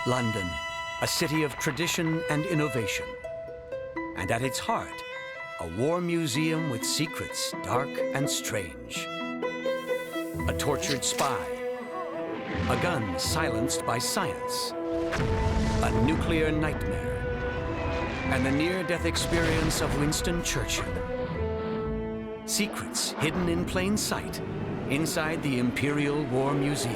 London, a city of tradition and innovation. And at its heart, a war museum with secrets dark and strange. A tortured spy, a gun silenced by science, a nuclear nightmare, and the near-death experience of Winston Churchill. Secrets hidden in plain sight inside the Imperial War Museum.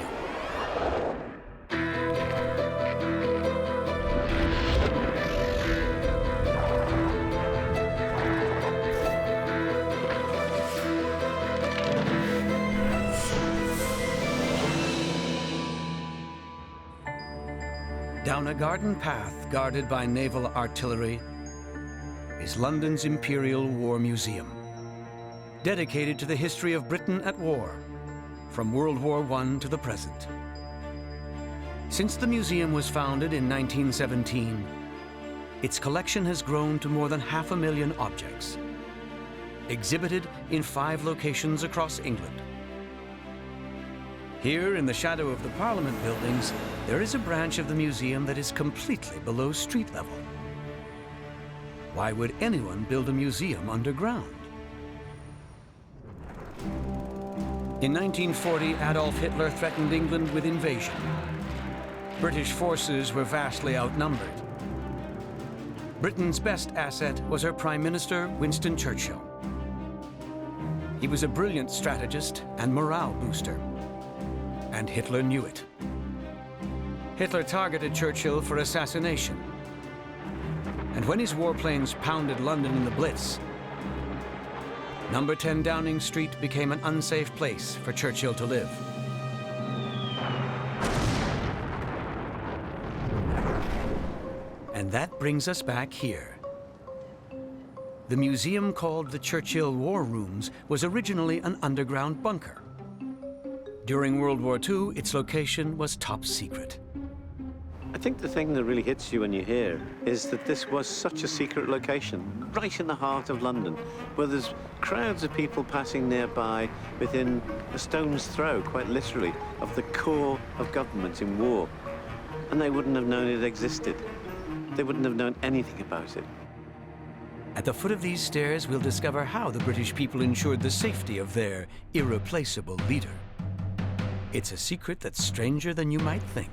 Down a garden path guarded by naval artillery is London's Imperial War Museum, dedicated to the history of Britain at war, from World War I to the present. Since the museum was founded in 1917, its collection has grown to more than 500,000 objects, exhibited in 5 locations across England. Here, in the shadow of the Parliament buildings, there is a branch of the museum that is completely below street level. Why would anyone build a museum underground? In 1940, Adolf Hitler threatened England with invasion. British forces were vastly outnumbered. Britain's best asset was her Prime Minister, Winston Churchill. He was a brilliant strategist and morale booster, and Hitler knew it. Hitler targeted Churchill for assassination. And when his warplanes pounded London in the Blitz, Number 10 Downing Street became an unsafe place for Churchill to live. And that brings us back here. The museum, called the Churchill War Rooms, was originally an underground bunker. During World War II, its location was top secret. I think the thing that really hits you when you're here is that this was such a secret location, right in the heart of London, where there's crowds of people passing nearby within a stone's throw, quite literally, of the core of government in war. And they wouldn't have known it existed. They wouldn't have known anything about it. At the foot of these stairs, we'll discover how the British people ensured the safety of their irreplaceable leader. It's a secret that's stranger than you might think.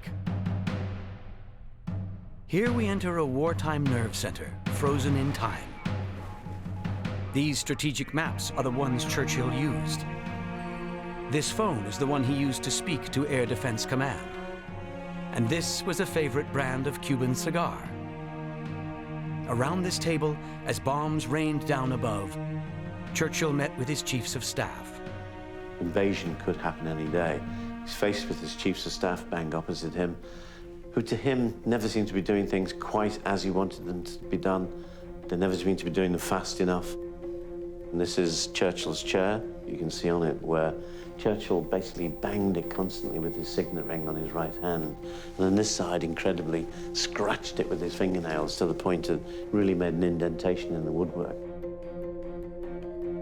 Here we enter a wartime nerve center, frozen in time. These strategic maps are the ones Churchill used. This phone is the one he used to speak to Air Defense Command. And this was a favorite brand of Cuban cigar. Around this table, as bombs rained down above, Churchill met with his chiefs of staff. Invasion could happen any day. He's faced with his chiefs of staff bang opposite him, who to him never seemed to be doing things quite as he wanted them to be done. They never seemed to be doing them fast enough. And this is Churchill's chair. You can see on it where Churchill basically banged it constantly with his signet ring on his right hand. And on this side, incredibly, scratched it with his fingernails to the point it really made an indentation in the woodwork.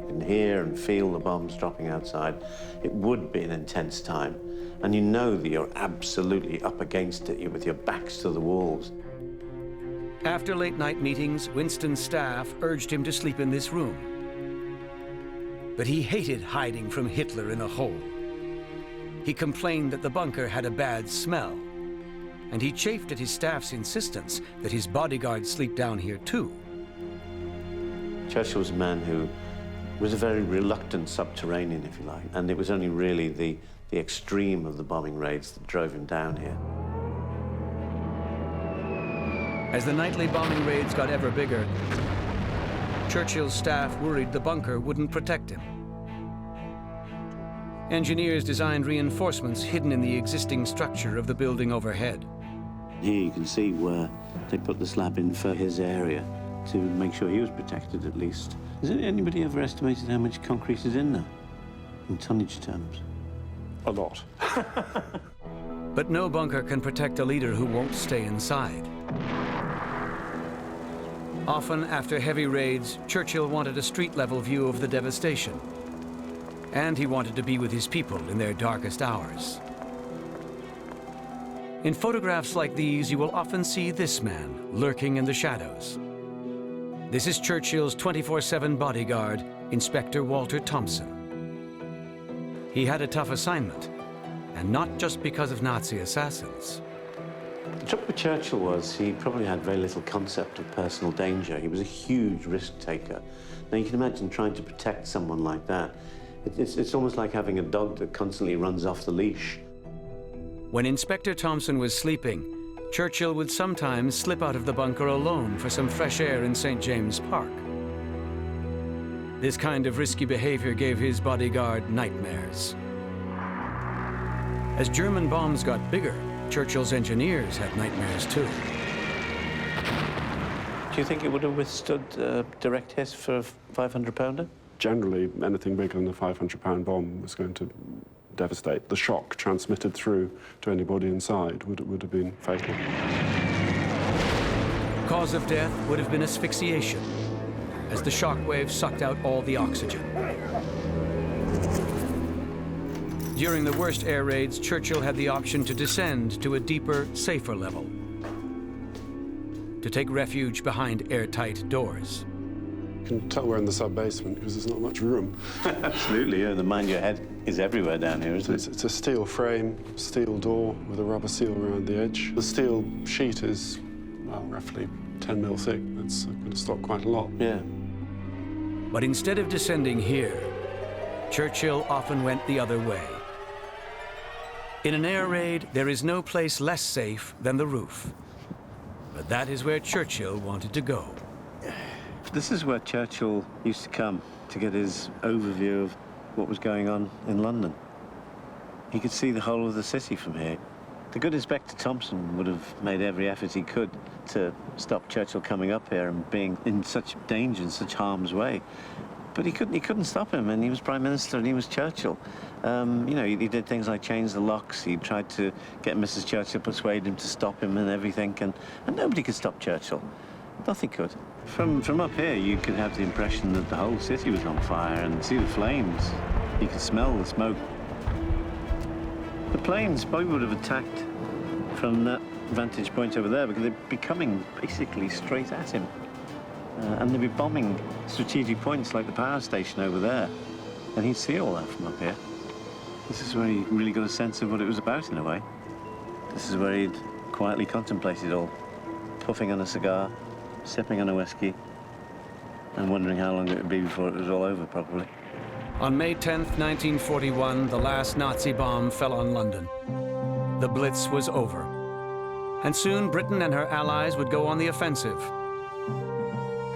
You can hear and feel the bombs dropping outside. It would be an intense time. And you know that you're absolutely up against it with your backs to the walls. After late-night meetings, Winston's staff urged him to sleep in this room. But he hated hiding from Hitler in a hole. He complained that the bunker had a bad smell, and he chafed at his staff's insistence that his bodyguards sleep down here too. Churchill was a man who was a very reluctant subterranean, if you like, and it was only really the extreme of the bombing raids that drove him down here. As the nightly bombing raids got ever bigger, Churchill's staff worried the bunker wouldn't protect him. Engineers designed reinforcements hidden in the existing structure of the building overhead. Here you can see where they put the slab in for his area to make sure he was protected at least. Has anybody ever estimated how much concrete is in there, in tonnage terms? A lot. But no bunker can protect a leader who won't stay inside. Often, after heavy raids, Churchill wanted a street-level view of the devastation. And he wanted to be with his people in their darkest hours. In photographs like these, you will often see this man lurking in the shadows. This is Churchill's 24/7 bodyguard, Inspector Walter Thompson. He had a tough assignment, and not just because of Nazi assassins. The trouble with Churchill was he probably had very little concept of personal danger. He was a huge risk taker. Now, you can imagine trying to protect someone like that. It's almost like having a dog that constantly runs off the leash. When Inspector Thompson was sleeping, Churchill would sometimes slip out of the bunker alone for some fresh air in St. James Park. This kind of risky behavior gave his bodyguard nightmares. As German bombs got bigger, Churchill's engineers had nightmares too. Do you think it would have withstood direct hit for a 500-pounder? Generally, anything bigger than a 500-pound bomb was going to devastate. The shock transmitted through to anybody inside would have been fatal. Cause of death would have been asphyxiation, as the shock wave sucked out all the oxygen. During the worst air raids, Churchill had the option to descend to a deeper, safer level, to take refuge behind airtight doors. You can tell we're in the sub-basement because there's not much room. Absolutely, yeah. The mind your head is everywhere down here, isn't it? It's a steel frame, steel door with a rubber seal around the edge. The steel sheet is, well, roughly 10 mil thick. That's going to stop quite a lot. Yeah. But instead of descending here, Churchill often went the other way. In an air raid, there is no place less safe than the roof. But that is where Churchill wanted to go. This is where Churchill used to come to get his overview of what was going on in London. He could see the whole of the city from here. The good Inspector Thompson would have made every effort he could to stop Churchill coming up here and being in such danger, in such harm's way. But he couldn't stop him, and he was Prime Minister and he was Churchill. You know, he did things like change the locks. He tried to get Mrs. Churchill, persuade him to stop him and everything, and nobody could stop Churchill. Nothing could. From up here, you could have the impression that the whole city was on fire and see the flames. You could smell the smoke. The planes probably would have attacked from that vantage point over there because they'd be coming basically straight at him. And they'd be bombing strategic points like the power station over there. And he'd see all that from up here. This is where he really got a sense of what it was about in a way. This is where he'd quietly contemplated all, puffing on a cigar, sipping on a whiskey, and wondering how long it would be before it was all over, probably. On May 10th, 1941, the last Nazi bomb fell on London. The Blitz was over. And soon Britain and her allies would go on the offensive.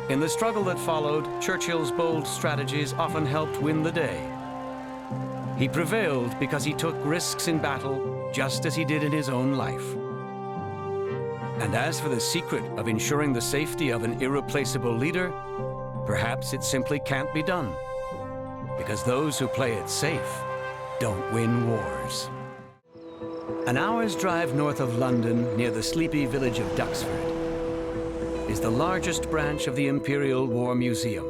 In the struggle that followed, Churchill's bold strategies often helped win the day. He prevailed because he took risks in battle, just as he did in his own life. And as for the secret of ensuring the safety of an irreplaceable leader, perhaps it simply can't be done. Because those who play it safe don't win wars. An hour's drive north of London, near the sleepy village of Duxford, is the largest branch of the Imperial War Museum.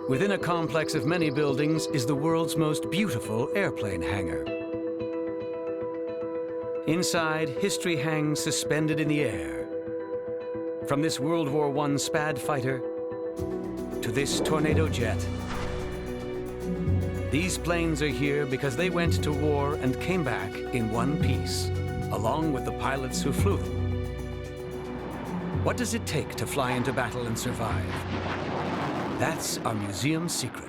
Within a complex of many buildings is the world's most beautiful airplane hangar. Inside, history hangs suspended in the air. From this World War I Spad fighter to this tornado jet. These planes are here because they went to war and came back in one piece, along with the pilots who flew them. What does it take to fly into battle and survive? That's our museum's secret.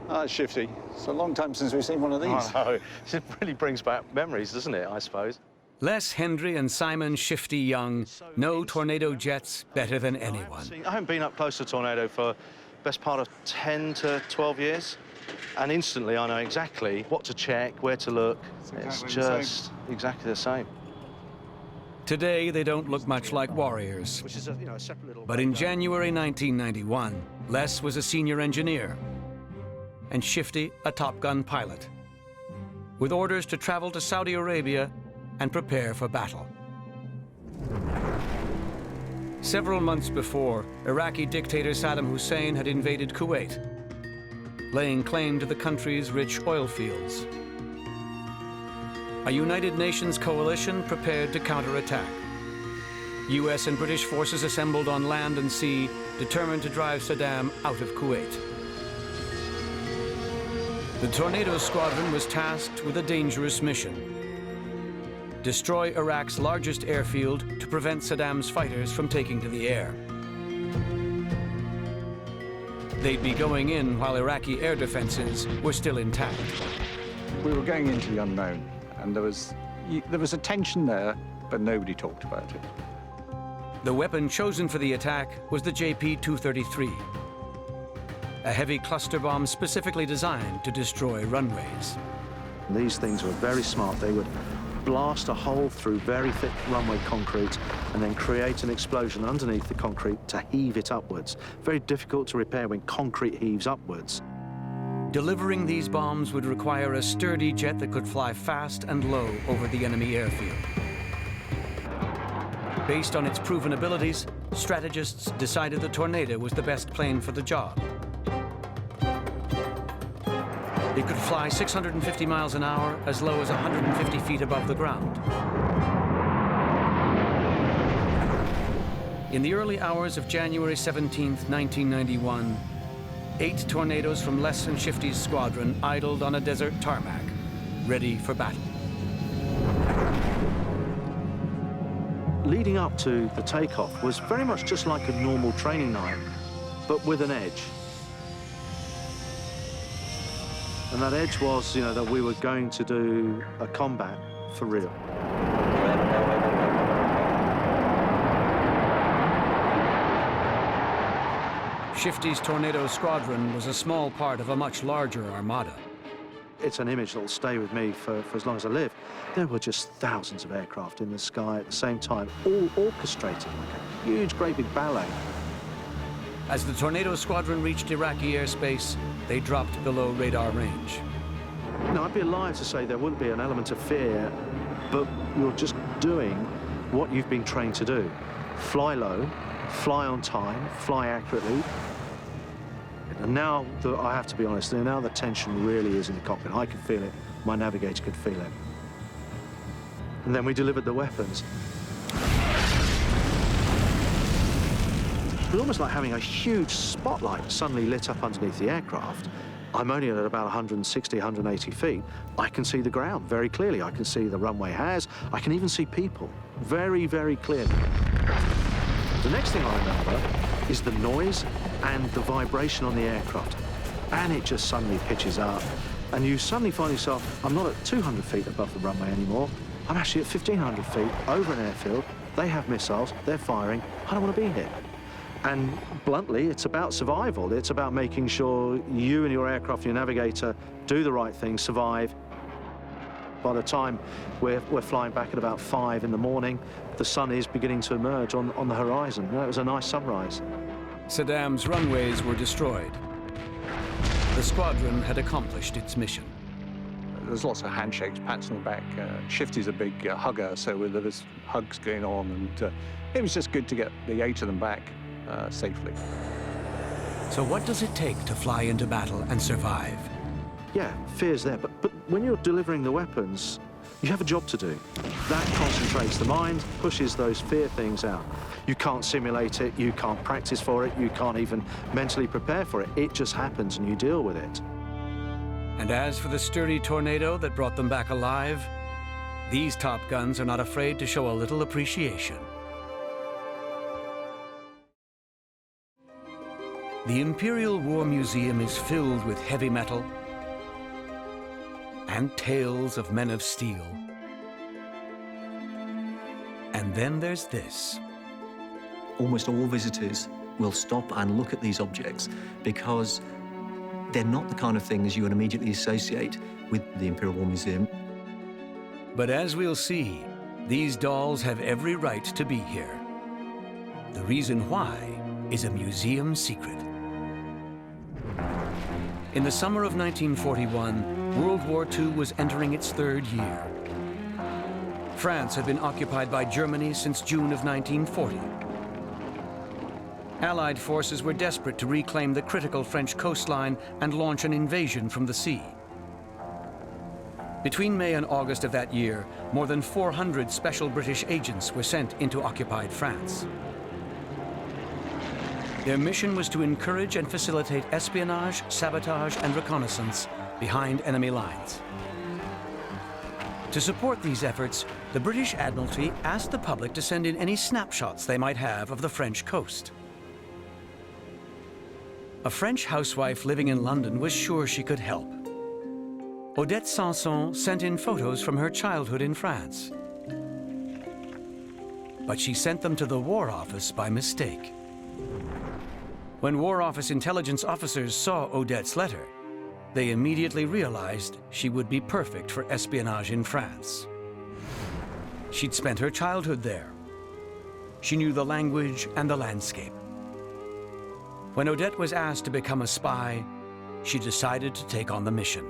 Ah, Shifty. It's a long time since we've seen one of these. Oh, it really brings back memories, doesn't it, I suppose? Les Hendry and Simon Shifty Young know tornado jets better than anyone. I haven't been up close to a tornado for the best part of 10 to 12 years. And instantly I know exactly what to check, where to look. It's just exactly the same. Today, they don't look much like warriors. Which is a separate little... But in January 1991, Les was a senior engineer and Shifty a Top Gun pilot, with orders to travel to Saudi Arabia and prepare for battle. Several months before, Iraqi dictator Saddam Hussein had invaded Kuwait, laying claim to the country's rich oil fields. A United Nations coalition prepared to counterattack. US and British forces assembled on land and sea, determined to drive Saddam out of Kuwait. The Tornado Squadron was tasked with a dangerous mission: destroy Iraq's largest airfield to prevent Saddam's fighters from taking to the air. They'd be going in while Iraqi air defenses were still intact. We were going into the unknown, and there was a tension there, but nobody talked about it. The weapon chosen for the attack was the JP-233, a heavy cluster bomb specifically designed to destroy runways. These things were very smart. They would blast a hole through very thick runway concrete and then create an explosion underneath the concrete to heave it upwards. Very difficult to repair when concrete heaves upwards. Delivering these bombs would require a sturdy jet that could fly fast and low over the enemy airfield. Based on its proven abilities, strategists decided the Tornado was the best plane for the job. It could fly 650 miles an hour as low as 150 feet above the ground. In the early hours of January 17, 1991, 8 Tornadoes from Les and Shifty's squadron idled on a desert tarmac, ready for battle. Leading up to the takeoff was very much just like a normal training night, but with an edge. And that edge was, that we were going to do a combat for real. Shifty's Tornado Squadron was a small part of a much larger armada. It's an image that will stay with me for as long as I live. There were just thousands of aircraft in the sky at the same time, all orchestrated like a huge, great big ballet. As the Tornado Squadron reached Iraqi airspace, they dropped below radar range. I'd be alive to say there wouldn't be an element of fear, but you're just doing what you've been trained to do. Fly low, fly on time, fly accurately. And now, I have to be honest, now the tension really is in the cockpit. I can feel it, my navigator could feel it. And then we delivered the weapons. It was almost like having a huge spotlight suddenly lit up underneath the aircraft. I'm only at about 160, 180 feet. I can see the ground very clearly. I can see the runway has. I can even see people very, very clearly. The next thing I remember is the noise and the vibration on the aircraft. And it just suddenly pitches up. And you suddenly find yourself, I'm not at 200 feet above the runway anymore. I'm actually at 1,500 feet over an airfield. They have missiles, they're firing. I don't want to be here. And bluntly, it's about survival. It's about making sure you and your aircraft, your navigator, do the right thing, survive. By the time we're flying back at about 5 in the morning, the sun is beginning to emerge on the horizon. It was a nice sunrise. Saddam's runways were destroyed. The squadron had accomplished its mission. There's lots of handshakes, pats on the back. Shifty's a big hugger, so there was hugs going on, and it was just good to get the 8 of them back safely. So what does it take to fly into battle and survive? Yeah, fear's there, but when you're delivering the weapons, you have a job to do. That concentrates the mind, pushes those fear things out. You can't simulate it, you can't practice for it, you can't even mentally prepare for it. It just happens and you deal with it. And as for the sturdy Tornado that brought them back alive, these Top Guns are not afraid to show a little appreciation. The Imperial War Museum is filled with heavy metal and tales of men of steel. And then there's this. Almost all visitors will stop and look at these objects because they're not the kind of things you would immediately associate with the Imperial War Museum. But as we'll see, these dolls have every right to be here. The reason why is a museum secret. In the summer of 1941, World War II was entering its 3rd year. France had been occupied by Germany since June of 1940. Allied forces were desperate to reclaim the critical French coastline and launch an invasion from the sea. Between May and August of that year, more than 400 special British agents were sent into occupied France. Their mission was to encourage and facilitate espionage, sabotage, and reconnaissance behind enemy lines. To support these efforts, the British Admiralty asked the public to send in any snapshots they might have of the French coast. A French housewife living in London was sure she could help. Odette Sansom sent in photos from her childhood in France. But she sent them to the War Office by mistake. When War Office intelligence officers saw Odette's letter, they immediately realized she would be perfect for espionage in France. She'd spent her childhood there. She knew the language and the landscape. When Odette was asked to become a spy, she decided to take on the mission.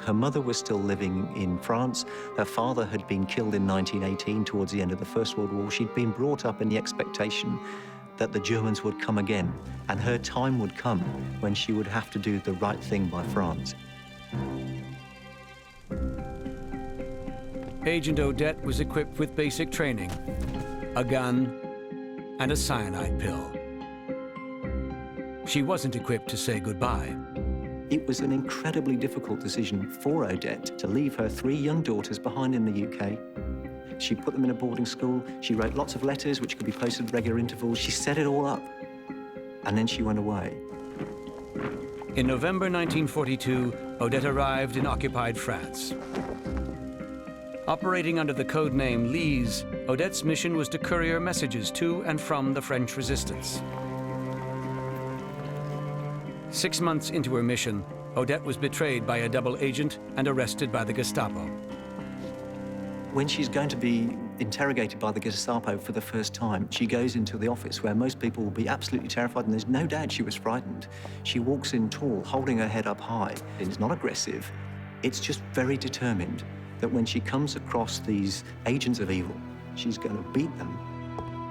Her mother was still living in France. Her father had been killed in 1918 towards the end of the First World War. She'd been brought up in the expectation that the Germans would come again, and her time would come when she would have to do the right thing by France. Agent Odette was equipped with basic training, a gun, and a cyanide pill. She wasn't equipped to say goodbye. It was an incredibly difficult decision for Odette to leave her 3 young daughters behind in the UK. She put them in a boarding school. She wrote lots of letters which could be posted at regular intervals. She set it all up, and then she went away. In November 1942, Odette arrived in occupied France. Operating under the code name Lise, Odette's mission was to courier messages to and from the French resistance. 6 months into her mission, Odette was betrayed by a double agent and arrested by the Gestapo. When she's going to be interrogated by the Gestapo for the first time, she goes into the office where most people will be absolutely terrified, and there's no doubt she was frightened. She walks in tall, holding her head up high. It's not aggressive. It's just very determined that when she comes across these agents of evil, she's going to beat them.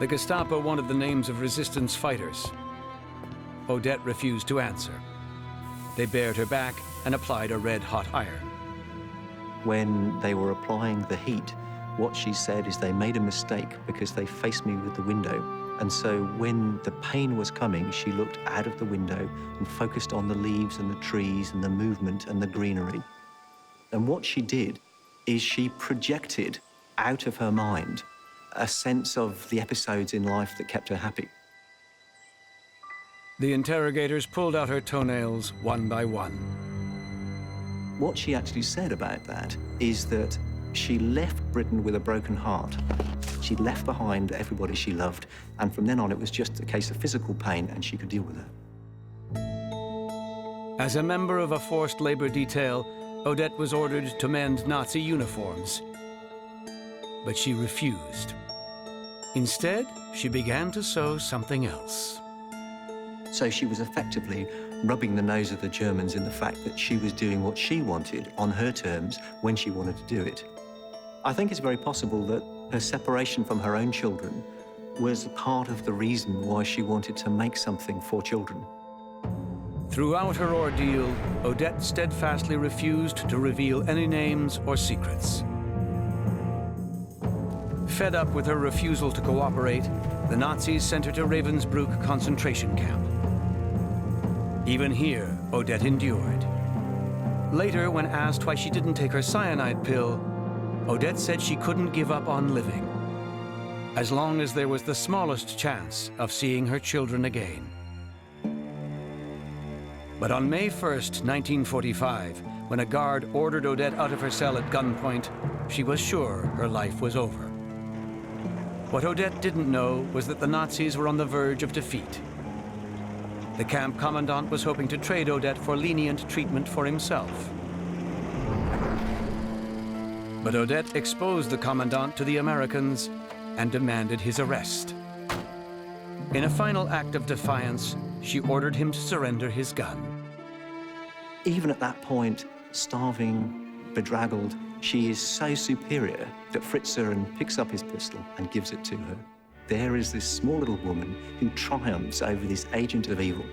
The Gestapo wanted the names of resistance fighters. Odette refused to answer. They bared her back and applied a red-hot iron. When they were applying the heat, what she said is they made a mistake because they faced me with the window. And so when the pain was coming, she looked out of the window and focused on the leaves and the trees and the movement and the greenery. And what she did is she projected out of her mind a sense of the episodes in life that kept her happy. The interrogators pulled out her toenails one by one. What she actually said about that is that she left Britain with a broken heart. She left behind everybody she loved, and from then on it was just a case of physical pain, and she could deal with it. As a member of a forced labor detail, Odette was ordered to mend Nazi uniforms. But she refused. Instead, she began to sew something else. So she was effectively rubbing the nose of the Germans in the fact that she was doing what she wanted on her terms when she wanted to do it. I think it's very possible that her separation from her own children was part of the reason why she wanted to make something for children. Throughout her ordeal, Odette steadfastly refused to reveal any names or secrets. Fed up with her refusal to cooperate, the Nazis sent her to Ravensbrück concentration camp. Even here, Odette endured. Later, when asked why she didn't take her cyanide pill, Odette said she couldn't give up on living, as long as there was the smallest chance of seeing her children again. But on May 1st, 1945, when a guard ordered Odette out of her cell at gunpoint, she was sure her life was over. What Odette didn't know was that the Nazis were on the verge of defeat. The camp commandant was hoping to trade Odette for lenient treatment for himself. But Odette exposed the commandant to the Americans and demanded his arrest. In a final act of defiance, she ordered him to surrender his gun. Even at that point, starving, bedraggled, she is so superior that Fritzeren picks up his pistol and gives it to her. There is this small little woman who triumphs over this agent of evil.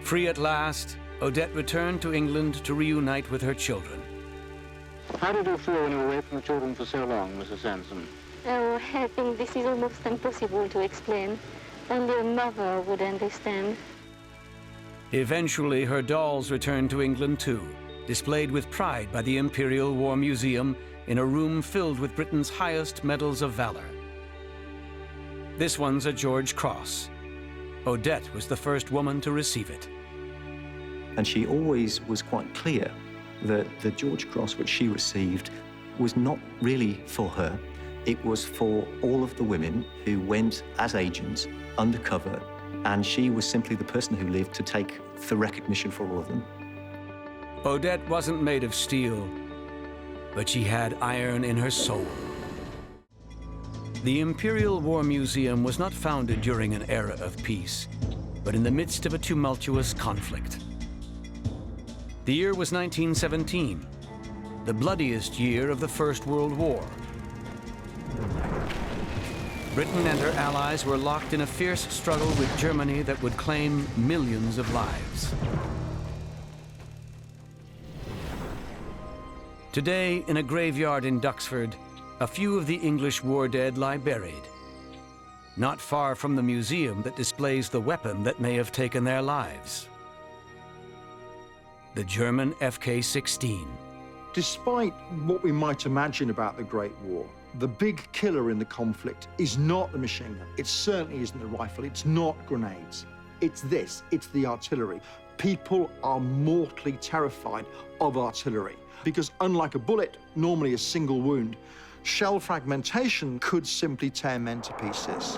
Free at last, Odette returned to England to reunite with her children. How did you feel when you were away from the children for so long, Mrs. Sansom? Oh, I think this is almost impossible to explain. Only a mother would understand. Eventually, her dolls returned to England too, displayed with pride by the Imperial War Museum in a room filled with Britain's highest medals of valor. This one's a George Cross. Odette was the first woman to receive it. And she always was quite clear that the George Cross which she received was not really for her. It was for all of the women who went as agents undercover, and she was simply the person who lived to take the recognition for all of them. Odette wasn't made of steel, but she had iron in her soul. The Imperial War Museum was not founded during an era of peace, but in the midst of a tumultuous conflict. The year was 1917, the bloodiest year of the First World War. Britain and her allies were locked in a fierce struggle with Germany that would claim millions of lives. Today, in a graveyard in Duxford, a few of the English war dead lie buried, not far from the museum that displays the weapon that may have taken their lives. The German FK-16. Despite what we might imagine about the Great War, the big killer in the conflict is not the machine gun. It certainly isn't the rifle. It's not grenades. It's this. It's the artillery. People are mortally terrified of artillery because, unlike a bullet, normally a single wound, shell fragmentation could simply tear men to pieces.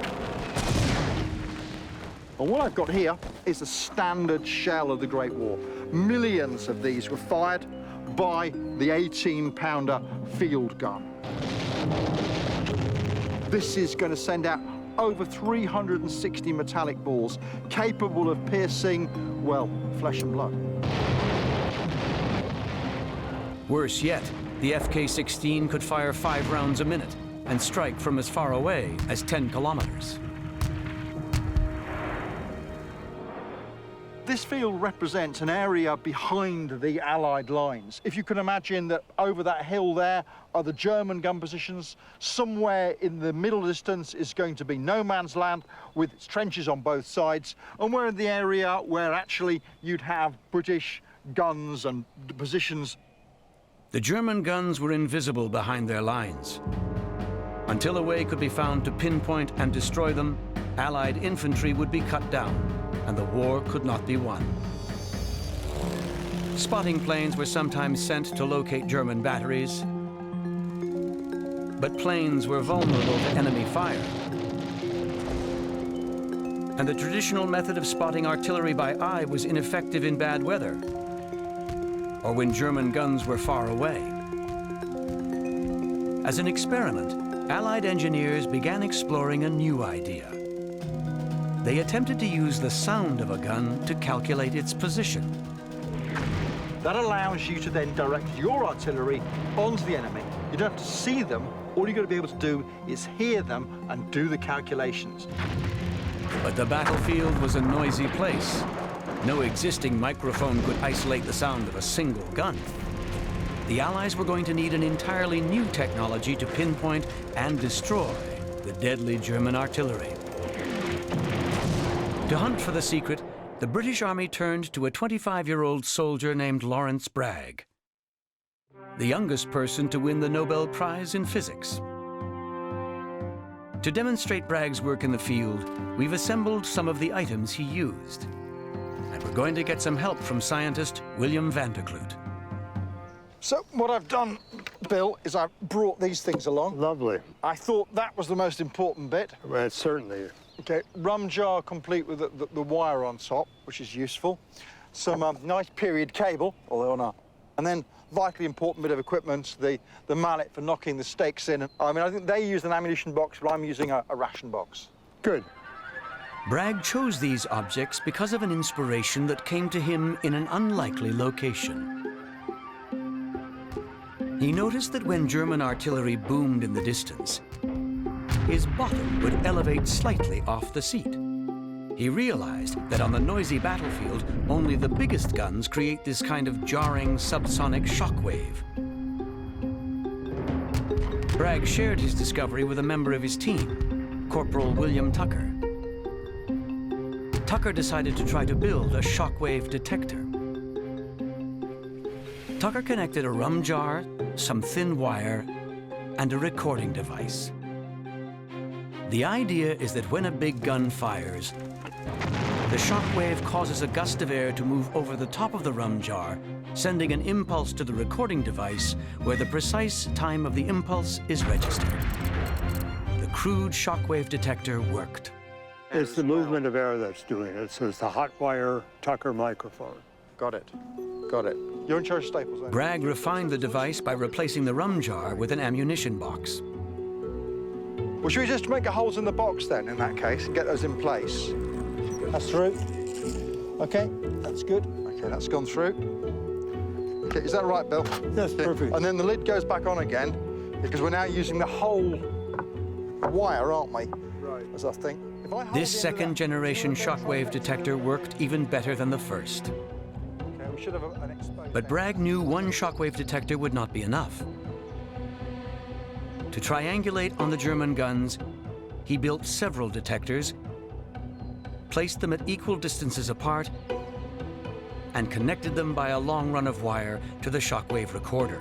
And what I've got here is a standard shell of the Great War. Millions of these were fired by the 18-pounder field gun. This is going to send out over 360 metallic balls capable of piercing, well, flesh and blood. Worse yet, the FK-16 could fire 5 rounds a minute and strike from as far away as 10 kilometers. This field represents an area behind the Allied lines. If you can imagine that over that hill there are the German gun positions, somewhere in the middle distance is going to be no man's land with its trenches on both sides, and we're in the area where actually you'd have British guns and positions. The German guns were invisible behind their lines. Until a way could be found to pinpoint and destroy them, Allied infantry would be cut down, and the war could not be won. Spotting planes were sometimes sent to locate German batteries, but planes were vulnerable to enemy fire. And the traditional method of spotting artillery by eye was ineffective in bad weather, or when German guns were far away. As an experiment, Allied engineers began exploring a new idea. They attempted to use the sound of a gun to calculate its position. That allows you to then direct your artillery onto the enemy. You don't have to see them. All you've got to be able to do is hear them and do the calculations. But the battlefield was a noisy place. No existing microphone could isolate the sound of a single gun. The Allies were going to need an entirely new technology to pinpoint and destroy the deadly German artillery. To hunt for the secret, the British Army turned to a 25-year-old soldier named Lawrence Bragg, the youngest person to win the Nobel Prize in Physics. To demonstrate Bragg's work in the field, we've assembled some of the items he used. And we're going to get some help from scientist William Vanderkloot. So what I've done, Bill, is I've brought these things along. Lovely. I thought that was the most important bit. Well, certainly. Okay, rum jar complete with the wire on top, which is useful. Some nice period cable, although not. And then, vitally important bit of equipment, the mallet for knocking the stakes in. I mean, I think they use an ammunition box, but I'm using a ration box. Good. Bragg chose these objects because of an inspiration that came to him in an unlikely location. He noticed that when German artillery boomed in the distance, his bottom would elevate slightly off the seat. He realized that on the noisy battlefield, only the biggest guns create this kind of jarring subsonic shockwave. Bragg shared his discovery with a member of his team, Corporal William Tucker. Tucker decided to try to build a shockwave detector. Tucker connected a rum jar, some thin wire, and a recording device. The idea is that when a big gun fires, the shockwave causes a gust of air to move over the top of the rum jar, sending an impulse to the recording device where the precise time of the impulse is registered. The crude shockwave detector worked. It's the movement of air that's doing it, so it's the hot wire Tucker microphone. Got it. Got it. You're in charge of staples, then? Bragg refined the device by replacing the rum jar with an ammunition box. Well, should we just make the holes in the box then, in that case, and get those in place? That's through. Okay, that's good. Okay, that's gone through. Okay, is that right, Bill? Yes, perfect. And then the lid goes back on again, because we're now using the whole wire, aren't we? Right. As I think. If I hold This second-generation shockwave detector worked even better than the first. Okay, we should have an exposed. But Bragg knew one shockwave detector would not be enough. To triangulate on the German guns, he built several detectors, placed them at equal distances apart, and connected them by a long run of wire to the shockwave recorder.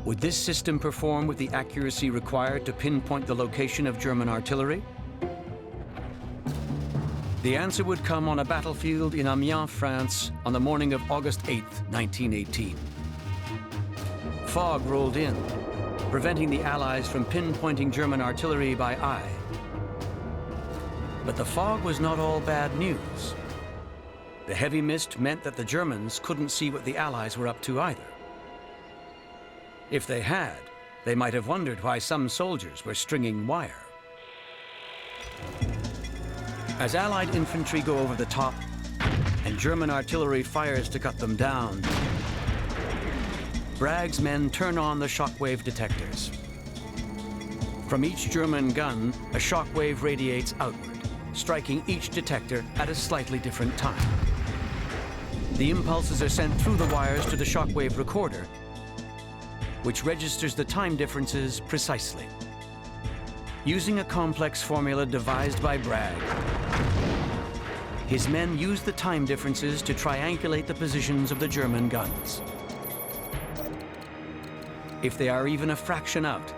Would this system perform with the accuracy required to pinpoint the location of German artillery? The answer would come on a battlefield in Amiens, France, on the morning of August 8, 1918. Fog rolled in, preventing the Allies from pinpointing German artillery by eye. But the fog was not all bad news. The heavy mist meant that the Germans couldn't see what the Allies were up to either. If they had, they might have wondered why some soldiers were stringing wire. As Allied infantry go over the top and German artillery fires to cut them down, Bragg's men turn on the shockwave detectors. From each German gun, a shockwave radiates outward, striking each detector at a slightly different time. The impulses are sent through the wires to the shockwave recorder, which registers the time differences precisely. Using a complex formula devised by Bragg, his men use the time differences to triangulate the positions of the German guns. If they are even a fraction out,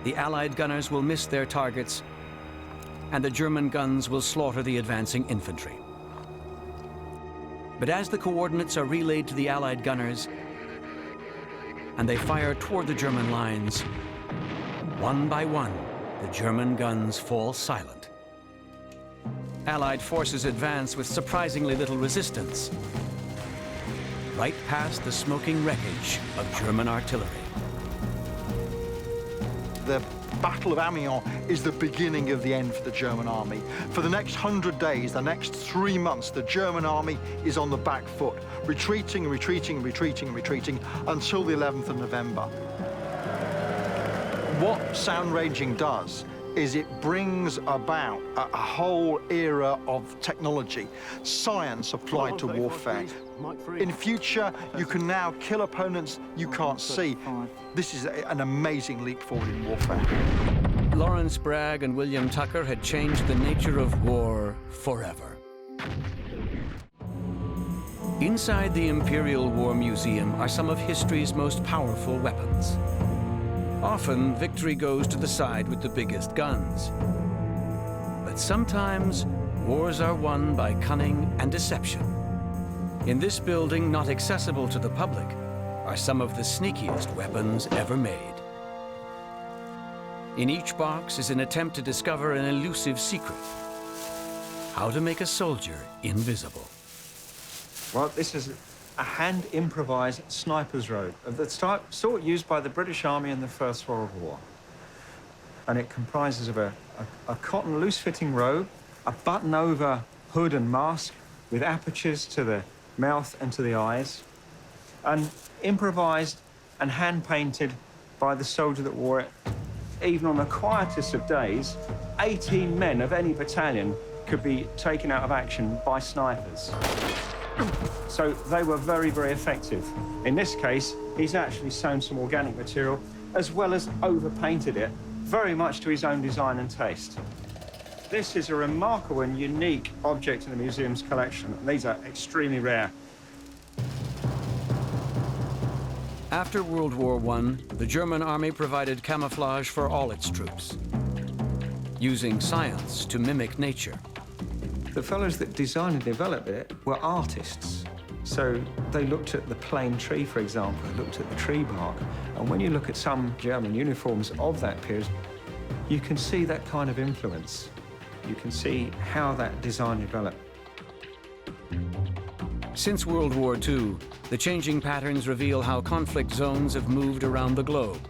the Allied gunners will miss their targets, and the German guns will slaughter the advancing infantry. But as the coordinates are relayed to the Allied gunners, and they fire toward the German lines, one by one, the German guns fall silent. Allied forces advance with surprisingly little resistance, right past the smoking wreckage of German artillery. The Battle of Amiens is the beginning of the end for the German army. For the next 100 days, the next 3 months, the German army is on the back foot, retreating, retreating, retreating, retreating, until the 11th of November. What sound ranging does is it brings about a whole era of technology, science applied to warfare. In future, you can now kill opponents you can't see. This is an amazing leap forward in warfare. Lawrence Bragg and William Tucker had changed the nature of war forever. Inside the Imperial War Museum are some of history's most powerful weapons. Often, victory goes to the side with the biggest guns. But sometimes, wars are won by cunning and deception. In this building, not accessible to the public, are some of the sneakiest weapons ever made. In each box is an attempt to discover an elusive secret: how to make a soldier invisible. Well, this is a hand-improvised sniper's robe of the sort used by the British Army in the First World War. And it comprises of a cotton loose-fitting robe, a button-over hood and mask with apertures to the mouth and to the eyes, and improvised and hand-painted by the soldier that wore it. Even on the quietest of days, 18 men of any battalion could be taken out of action by snipers. So they were very, very effective. In this case, he's actually sewn some organic material as well as overpainted it, very much to his own design and taste. This is a remarkable and unique object in the museum's collection, and these are extremely rare. After World War I, the German army provided camouflage for all its troops, using science to mimic nature. The fellows that designed and developed it were artists. So they looked at the plane tree, for example, they looked at the tree bark, and when you look at some German uniforms of that period, you can see that kind of influence. You can see how that design developed. Since World War II, the changing patterns reveal how conflict zones have moved around the globe.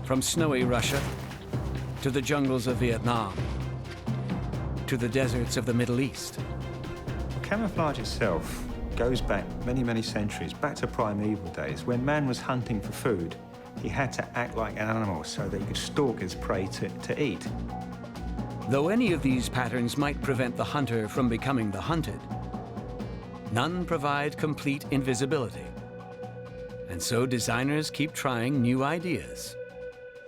From snowy Russia, to the jungles of Vietnam, to the deserts of the Middle East. Camouflage itself goes back many, many centuries, back to primeval days, when man was hunting for food. He had to act like an animal so that he could stalk his prey to eat. Though any of these patterns might prevent the hunter from becoming the hunted, none provide complete invisibility. And so designers keep trying new ideas.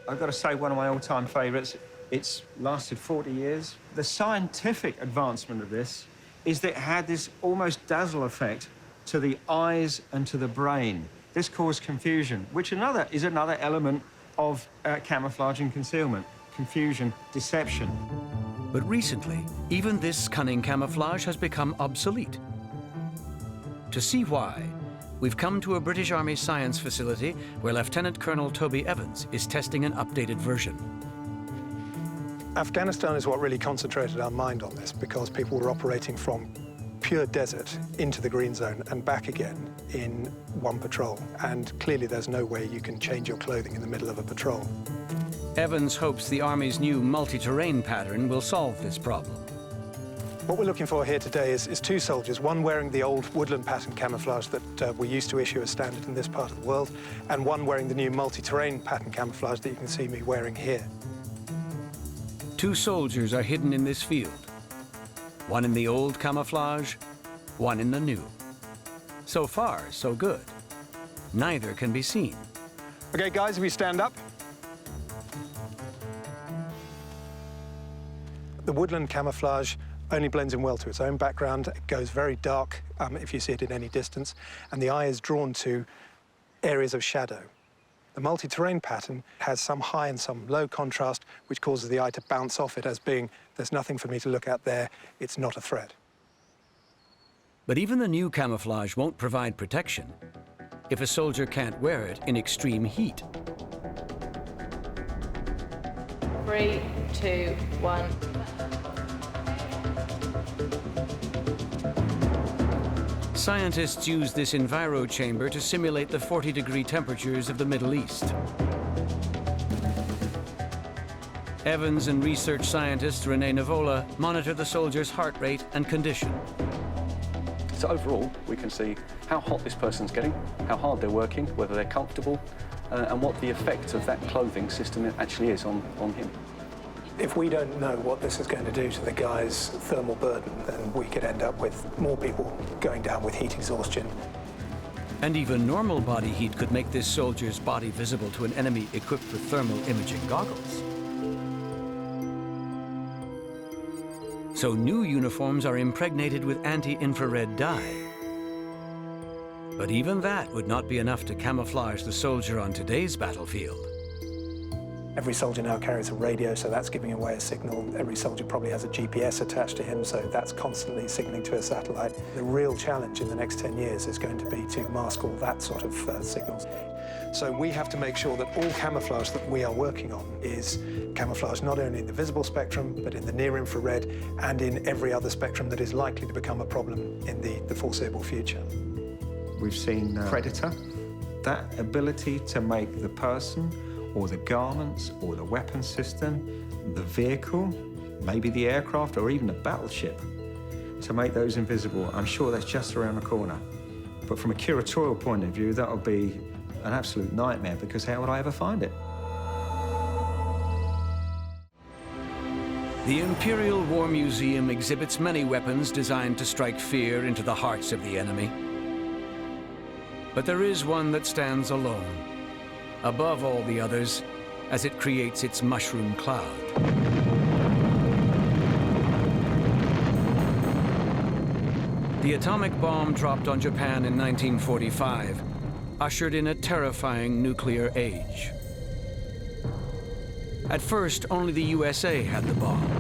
I've got to say, one of my all-time favorites, it's lasted 40 years. The scientific advancement of this is that it had this almost dazzle effect to the eyes and to the brain. This caused confusion, which is another element of camouflage and concealment. Confusion, deception. But recently, even this cunning camouflage has become obsolete. To see why, we've come to a British Army science facility where Lieutenant Colonel Toby Evans is testing an updated version. Afghanistan is what really concentrated our mind on this, because people were operating from pure desert into the green zone and back again in one patrol. And clearly there's no way you can change your clothing in the middle of a patrol. Evans hopes the Army's new multi-terrain pattern will solve this problem. What we're looking for here today is two soldiers, one wearing the old woodland pattern camouflage that we used to issue as standard in this part of the world, and one wearing the new multi-terrain pattern camouflage that you can see me wearing here. Two soldiers are hidden in this field. One in the old camouflage, one in the new. So far, so good. Neither can be seen. Okay, guys, if we stand up. The woodland camouflage only blends in well to its own background. It goes very dark if you see it at any distance, and the eye is drawn to areas of shadow. The multi-terrain pattern has some high and some low contrast, which causes the eye to bounce off it as being, there's nothing for me to look at there, it's not a threat. But even the new camouflage won't provide protection if a soldier can't wear it in extreme heat. 3, 2, 1. Scientists use this enviro chamber to simulate the 40-degree temperatures of the Middle East. Evans and research scientist Renee Navola monitor the soldier's heart rate and condition. So overall, we can see how hot this person's getting, how hard they're working, whether they're comfortable, and what the effect of that clothing system actually is on him. If we don't know what this is going to do to the guy's thermal burden, then we could end up with more people going down with heat exhaustion. And even normal body heat could make this soldier's body visible to an enemy equipped with thermal imaging goggles. So new uniforms are impregnated with anti-infrared dye. But even that would not be enough to camouflage the soldier on today's battlefield. Every soldier now carries a radio, so that's giving away a signal. Every soldier probably has a GPS attached to him, so that's constantly signaling to a satellite. The real challenge in the next 10 years is going to be to mask all that sort of signals. So we have to make sure that all camouflage that we are working on is camouflage not only in the visible spectrum, but in the near-infrared and in every other spectrum that is likely to become a problem in the foreseeable future. We've seen Predator. That ability to make the person or the garments, or the weapon system, the vehicle, maybe the aircraft, or even a battleship, to make those invisible. I'm sure that's just around the corner. But from a curatorial point of view, that would be an absolute nightmare, because how would I ever find it? The Imperial War Museum exhibits many weapons designed to strike fear into the hearts of the enemy. But there is one that stands alone, above all the others, as it creates its mushroom cloud. The atomic bomb dropped on Japan in 1945 ushered in a terrifying nuclear age. At first, only the USA had the bomb.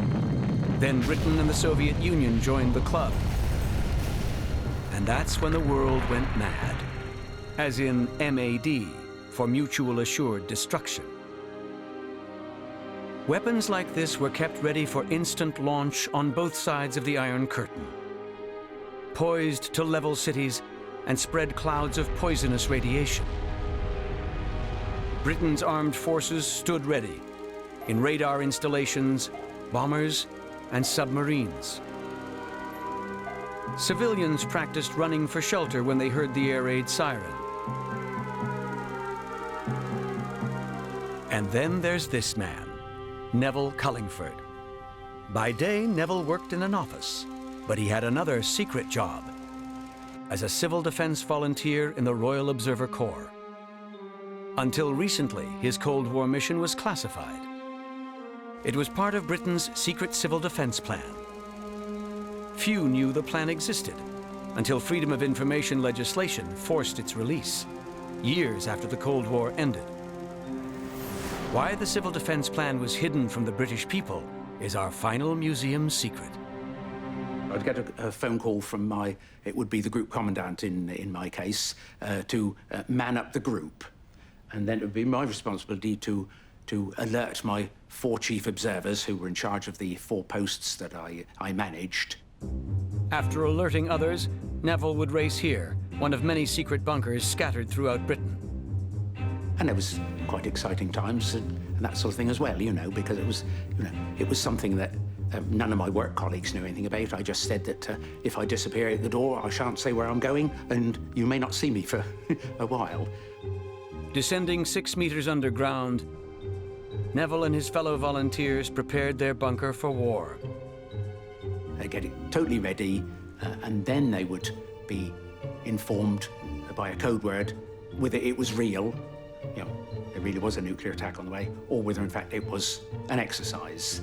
Then Britain and the Soviet Union joined the club. And that's when the world went mad, as in MAD, for mutual assured destruction. Weapons like this were kept ready for instant launch on both sides of the Iron Curtain, poised to level cities and spread clouds of poisonous radiation. Britain's armed forces stood ready in radar installations, bombers, and submarines. Civilians practiced running for shelter when they heard the air raid siren. And then there's this man, Neville Cullingford. By day, Neville worked in an office, but he had another secret job as a civil defense volunteer in the Royal Observer Corps. Until recently, his Cold War mission was classified. It was part of Britain's secret civil defense plan. Few knew the plan existed until Freedom of Information legislation forced its release, years after the Cold War ended. Why the civil defense plan was hidden from the British people is our final museum secret. I'd get a phone call from it would be the group commandant in my case, to man up the group. And then it would be my responsibility to alert my 4 chief observers who were in charge of the 4 posts that I managed. After alerting others, Neville would race here, one of many secret bunkers scattered throughout Britain. And it was quite exciting times and that sort of thing as well, you know, because it was something that none of my work colleagues knew anything about. I just said that if I disappear at the door, I shan't say where I'm going, and you may not see me for a while. Descending 6 meters underground, Neville and his fellow volunteers prepared their bunker for war. They get it totally ready, and then they would be informed by a code word whether it was real, you know, there really was a nuclear attack on the way, or whether in fact it was an exercise.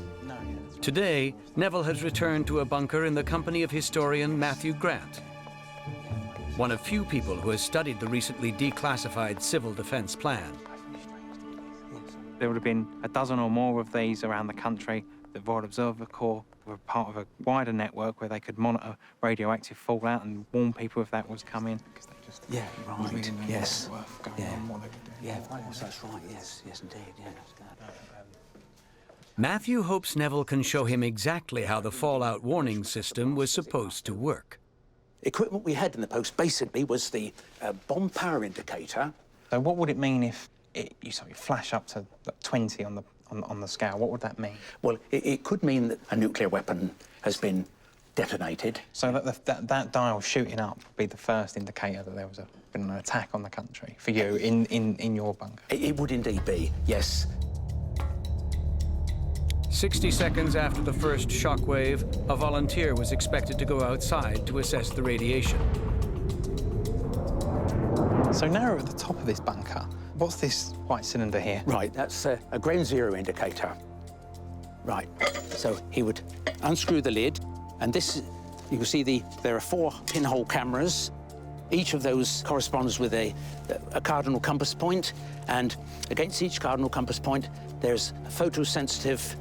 Today, Neville has returned to a bunker in the company of historian Matthew Grant, one of few people who has studied the recently declassified civil defense plan. There would have been a dozen or more of these around the country. The Royal Observer Corps were part of a wider network where they could monitor radioactive fallout and warn people if that was coming. Yeah, right. Yes. Yeah, of course, that's right. Yes, indeed. Yeah. Matthew hopes Neville can show him exactly how the fallout warning system was supposed to work. Equipment we had in the post basically was the bomb power indicator. So what would it mean if you flash up to 20 on the scale? What would that mean? Well, it could mean that a nuclear weapon has been detonated. So that dial shooting up would be the first indicator that there was been an attack on the country for you in your bunker? It would indeed be, yes. 60 seconds after the first shockwave, a volunteer was expected to go outside to assess the radiation. So now we're at the top of this bunker. What's this white cylinder here? Right, that's a ground zero indicator. Right, so he would unscrew the lid, and this, you can see there are 4 pinhole cameras. Each of those corresponds with a cardinal compass point, and against each cardinal compass point, there's a photosensitive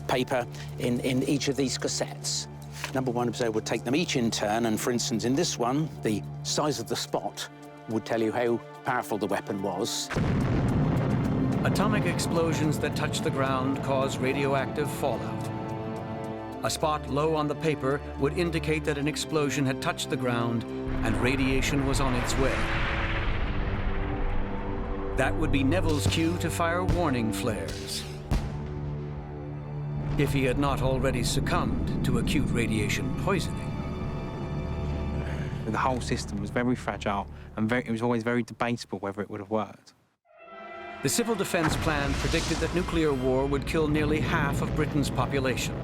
paper in each of these cassettes. Number 1 observer would take them each in turn, and for instance, in this one, the size of the spot would tell you how powerful the weapon was. Atomic explosions that touch the ground cause radioactive fallout. A spot low on the paper would indicate that an explosion had touched the ground and radiation was on its way. That would be Neville's cue to fire warning flares, if he had not already succumbed to acute radiation poisoning. The whole system was very fragile, and it was always very debatable whether it would have worked. The Civil Defense Plan predicted that nuclear war would kill nearly half of Britain's population.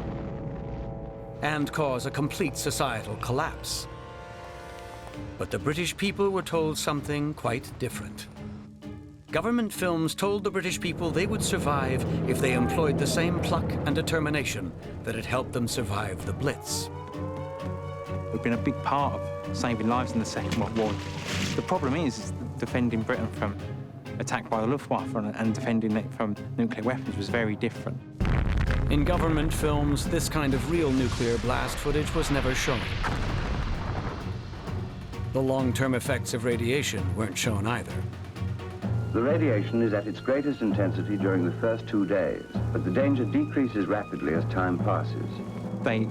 and cause a complete societal collapse. But the British people were told something quite different. Government films told the British people they would survive if they employed the same pluck and determination that had helped them survive the Blitz. We've been a big part of saving lives in the Second World War. The problem is defending Britain from attack by the Luftwaffe and defending it from nuclear weapons was very different. In government films, this kind of real nuclear blast footage was never shown. The long-term effects of radiation weren't shown either. The radiation is at its greatest intensity during the first 2 days, but the danger decreases rapidly as time passes. They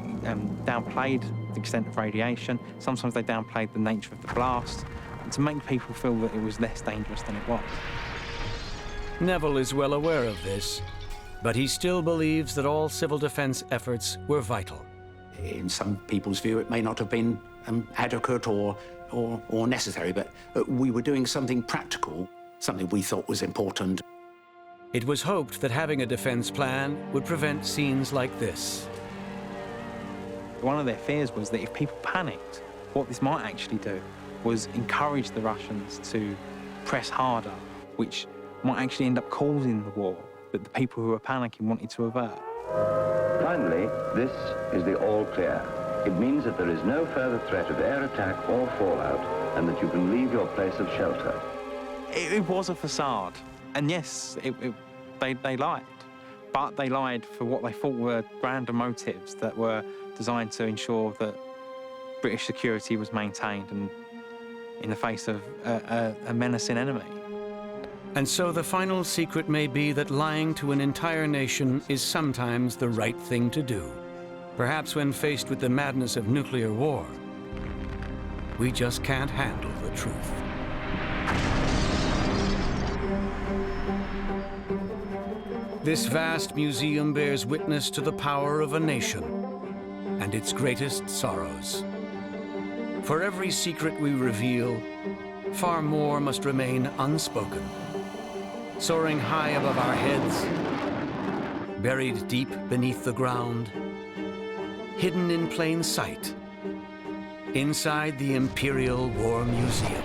downplayed the extent of radiation. Sometimes they downplayed the nature of the blast to make people feel that it was less dangerous than it was. Neville is well aware of this, but he still believes that all civil defense efforts were vital. In some people's view, it may not have been adequate or necessary, but we were doing something practical, something we thought was important. It was hoped that having a defense plan would prevent scenes like this. One of their fears was that if people panicked, what this might actually do was encourage the Russians to press harder, which might actually end up causing the war that the people who were panicking wanted to avert. Finally, this is the all clear. It means that there is no further threat of air attack or fallout, and that you can leave your place of shelter. It was a facade, and yes, they lied. But they lied for what they thought were grander motives that were designed to ensure that British security was maintained and in the face of a menacing enemy. And so the final secret may be that lying to an entire nation is sometimes the right thing to do. Perhaps when faced with the madness of nuclear war, we just can't handle the truth. This vast museum bears witness to the power of a nation and its greatest sorrows. For every secret we reveal, far more must remain unspoken. Soaring high above our heads, buried deep beneath the ground, hidden in plain sight, inside the Imperial War Museum.